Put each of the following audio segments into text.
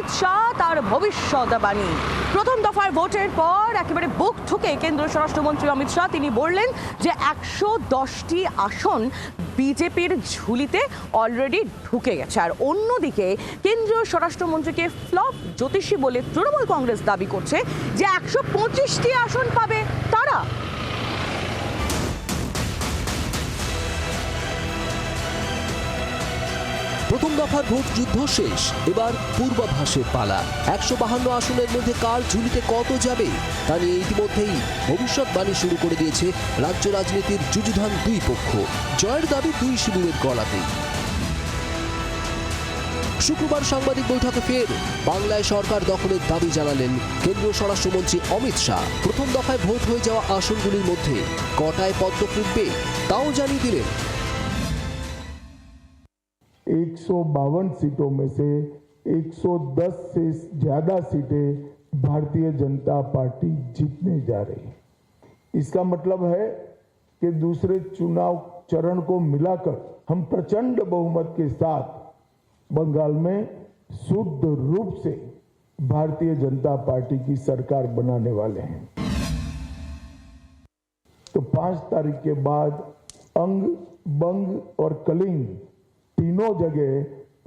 অমিত শাহ তার ভবিষ্যৎবাণী। প্রথম দফার ভোটের পর একেবারে বুক ঠুকে কেন্দ্রীয় স্বরাষ্ট্রমন্ত্রী অমিত শাহ তিনি বললেন যে 110টি আসন বিজেপির ঝুলিতে অলরেডি ঢুকে গেছে। আর অন্যদিকে কেন্দ্রীয় স্বরাষ্ট্রমন্ত্রীকে ফ্লপ জ্যোতিষী বলে তৃণমূল কংগ্রেস দাবি করছে যে 125টি আসন পাবে তারা। প্রথম দফার ভোট যুদ্ধ শেষ, এবার পূর্বাভাসের পালা। 152 আসনের মধ্যে কার ঝুলিতে কত যাবে তা নিয়ে ইতিমধ্যেই ভবিষ্যৎবাণী শুরু করে দিয়েছে রাজ্য রাজনীতির যুযুধান দুই পক্ষ। জয়ের দাবি দুই শিবিরের গলাতেই। শুক্রবার সাংবাদিক বৈঠকে ফের বাংলায় সরকার দখলের দাবি জানালেন কেন্দ্রীয় স্বরাষ্ট্রমন্ত্রী অমিত শাহ। প্রথম দফায় ভোট হয়ে যাওয়া আসনগুলির মধ্যে কটায় পদ্ম ফুটবে তাও জানিয়ে দিলেন। 152 सीटों में से 110 से ज्यादा सीटें भारतीय जनता पार्टी जीतने जा रही है। इसका मतलब है कि दूसरे चुनाव चरण को मिलाकर हम प्रचंड बहुमत के साथ बंगाल में शुद्ध रूप से भारतीय जनता पार्टी की सरकार बनाने वाले हैं। तो 5 तारीख के बाद अंग, बंग और कलिंग तीनों जगह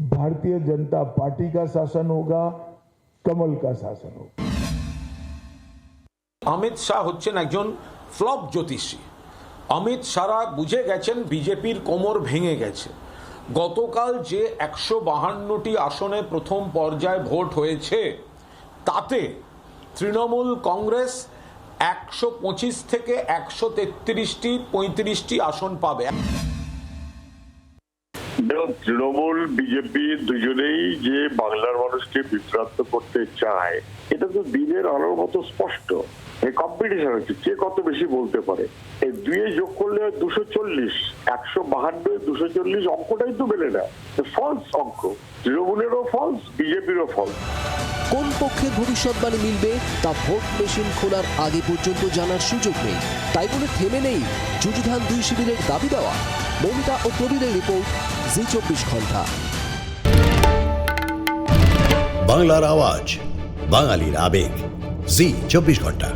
भारतीय जनता पार्टी का शासन होगा, कमल का शासन होगा। অমিত শাহ হচ্ছেন একজন ফ্লপ জ্যোতিষী। অমিত শাহ বুঝে গেছেন বিজেপির কোমর ভেঙে গেছে। গতকাল যে 152টি আসনে প্রথম পর্যায়ে ভোট হয়েছে তাতে তৃণমূল কংগ্রেস 125 থেকে 133টি 35টি আসন পাবে। তৃণমূল বিজেপি দুজনেই যে বাংলার মানুষকে বিভ্রান্ত করতে চায় এটা তো দিনের আলোর মতো স্পষ্ট। এই কম্পিটিশন হচ্ছে কে কত বেশি বলতে পারে। এই দুয়ে যোগ করলে 240, 152 240 অঙ্কটাই তো মেলে না। ফলস অঙ্ক, তৃণমূলেরও ফলস, বিজেপিরও ফলস। কোন পক্ষের ভবিষ্যৎবাণী মিলবে তা ভোট মেশিন খোলার আগে পর্যন্ত জানার সুযোগ নেই। তাই বলে থেমে নেই যুযুধান দুই শিবিরের দাবি দেওয়া। মমিতা ও প্রবীরের রিপোর্ট, জি 24 ঘন্টা। বাংলার আওয়াজ, বাঙালির আবেগ, জি 24 ঘন্টা।